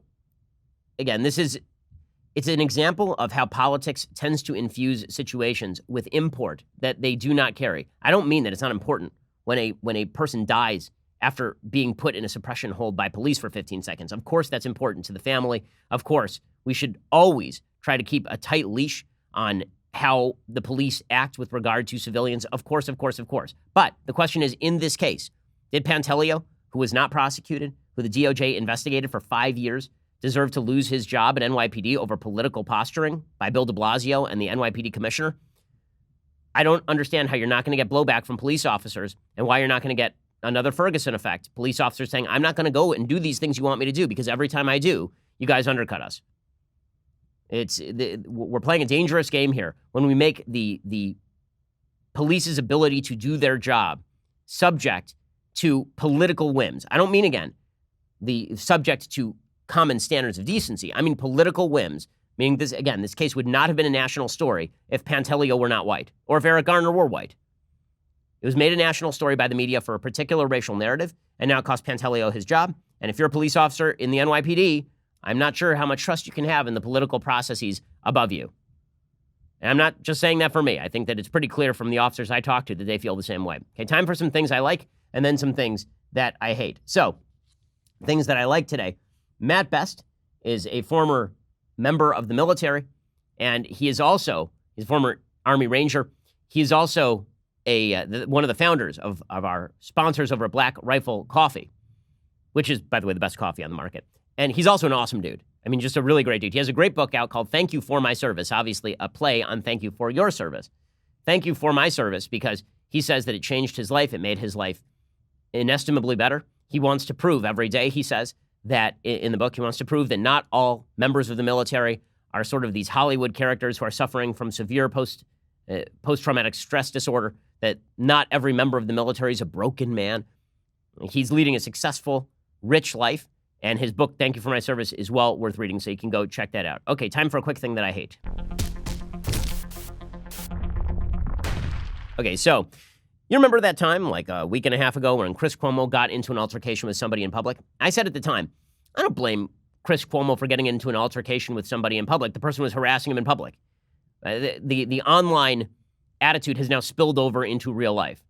again, it's an example of how politics tends to infuse situations with import that they do not carry. I don't mean that it's not important when a person dies after being put in a suppression hold by police for 15 seconds. Of course, that's important to the family. Of course, we should always try to keep a tight leash on how the police act with regard to civilians. Of course. But the question is, in this case, did Pantaleo, who was not prosecuted, who the DOJ investigated for 5 years, deserve to lose his job at NYPD over political posturing by Bill de Blasio and the NYPD commissioner? I don't understand how you're not going to get blowback from police officers and why you're not going to get another Ferguson effect. Police officers saying, I'm not going to go and do these things you want me to do because every time I do, you guys undercut us. We're playing a dangerous game here when we make the police's ability to do their job subject to political whims. I don't mean, again, the subject to common standards of decency. I mean political whims, meaning this case would not have been a national story if Pantaleo were not white or if Eric Garner were white. It was made a national story by the media for a particular racial narrative, and now it cost Pantaleo his job. And if you're a police officer in the NYPD, I'm not sure how much trust you can have in the political processes above you. And I'm not just saying that for me. I think that it's pretty clear from the officers I talk to that they feel the same way. Okay, time for some things I like and then some things that I hate. So, things that I like today. Matt Best is a former member of the military, and he's a former Army Ranger. He is also one of the founders of our sponsors over at Black Rifle Coffee. which is, by the way, the best coffee on the market. And he's also an awesome dude. I mean, just a really great dude. He has a great book out called Thank You for My Service, obviously a play on Thank You for Your Service. Thank you for my service, because he says that it changed his life. It made his life inestimably better. He wants to prove every day, he says, that in the book, he wants to prove that not all members of the military are sort of these Hollywood characters who are suffering from severe post-traumatic stress disorder, that not every member of the military is a broken man. He's leading a successful, rich life, and his book, Thank You for My Service, is well worth reading, so you can go check that out. Okay, time for a quick thing that I hate. Okay, so you remember that time, like a week and a half ago, when Chris Cuomo got into an altercation with somebody in public? I said at the time, I don't blame Chris Cuomo for getting into an altercation with somebody in public. The person was harassing him in public. The online attitude has now spilled over into real life.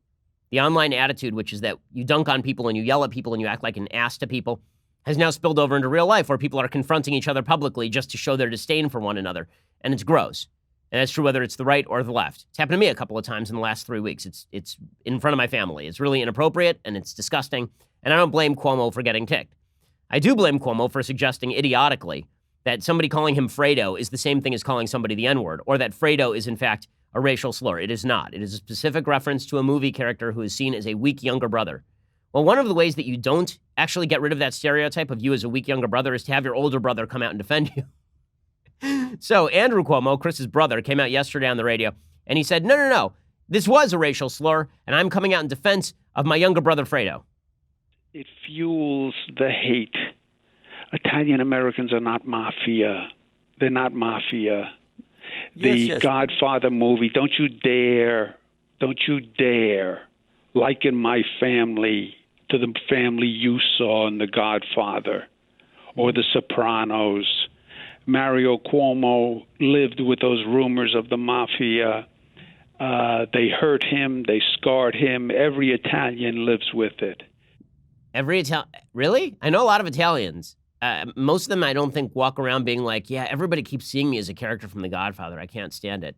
The online attitude, which is that you dunk on people and you yell at people and you act like an ass to people, has now spilled over into real life, where people are confronting each other publicly just to show their disdain for one another. And it's gross. And that's true whether it's the right or the left. It's happened to me a couple of times in the last 3 weeks. It's in front of my family. It's really inappropriate and it's disgusting. And I don't blame Cuomo for getting ticked. I do blame Cuomo for suggesting idiotically that somebody calling him Fredo is the same thing as calling somebody the N-word, or that Fredo is in fact a racial slur. It is not. It is a specific reference to a movie character who is seen as a weak younger brother. Well, one of the ways that you don't actually get rid of that stereotype of you as a weak younger brother is to have your older brother come out and defend you. So Andrew Cuomo, Chris's brother, came out yesterday on the radio, and he said, no, this was a racial slur, and I'm coming out in defense of my younger brother, Fredo. It fuels the hate. Italian Americans are not mafia. They're not mafia. The Godfather movie, don't you dare liken my family to the family you saw in The Godfather or The Sopranos. Mario Cuomo lived with those rumors of the mafia. They hurt him. They scarred him. Every Italian lives with it. Really? I know a lot of Italians. Most of them, I don't think, walk around being like, yeah, everybody keeps seeing me as a character from The Godfather. I can't stand it.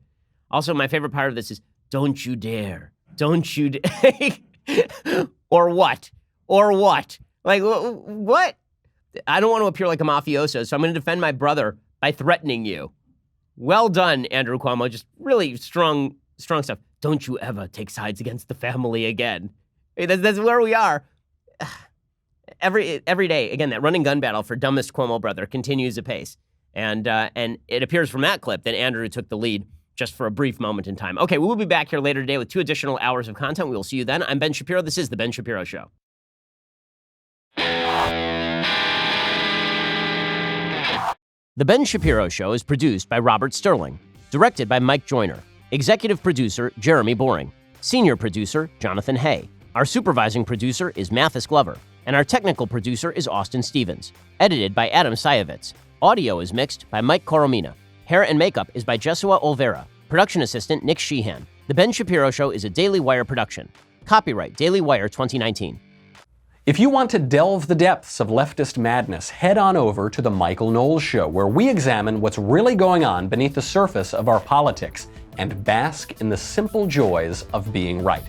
Also, my favorite part of this is, don't you dare. Don't you dare. Or what? Like, what? I don't want to appear like a mafioso, so I'm going to defend my brother by threatening you. Well done, Andrew Cuomo. Just really strong stuff. Don't you ever take sides against the family again. That's where we are. Every day, again, that running gun battle for dumbest Cuomo brother continues apace. And it appears from that clip that Andrew took the lead just for a brief moment in time. Okay, we will be back here later today with 2 additional hours of content. We will see you then. I'm Ben Shapiro. This is The Ben Shapiro Show. The Ben Shapiro Show is produced by Robert Sterling, directed by Mike Joyner, executive producer Jeremy Boring, senior producer Jonathan Hay. Our supervising producer is Mathis Glover, and our technical producer is Austin Stevens, edited by Adam Sayevitz. Audio is mixed by Mike Coromina. Hair and makeup is by Jesuit Alvera. Production assistant Nick Sheehan. The Ben Shapiro Show is a Daily Wire production. Copyright Daily Wire 2019. If you want to delve the depths of leftist madness, head on over to The Michael Knowles Show, where we examine what's really going on beneath the surface of our politics and bask in the simple joys of being right.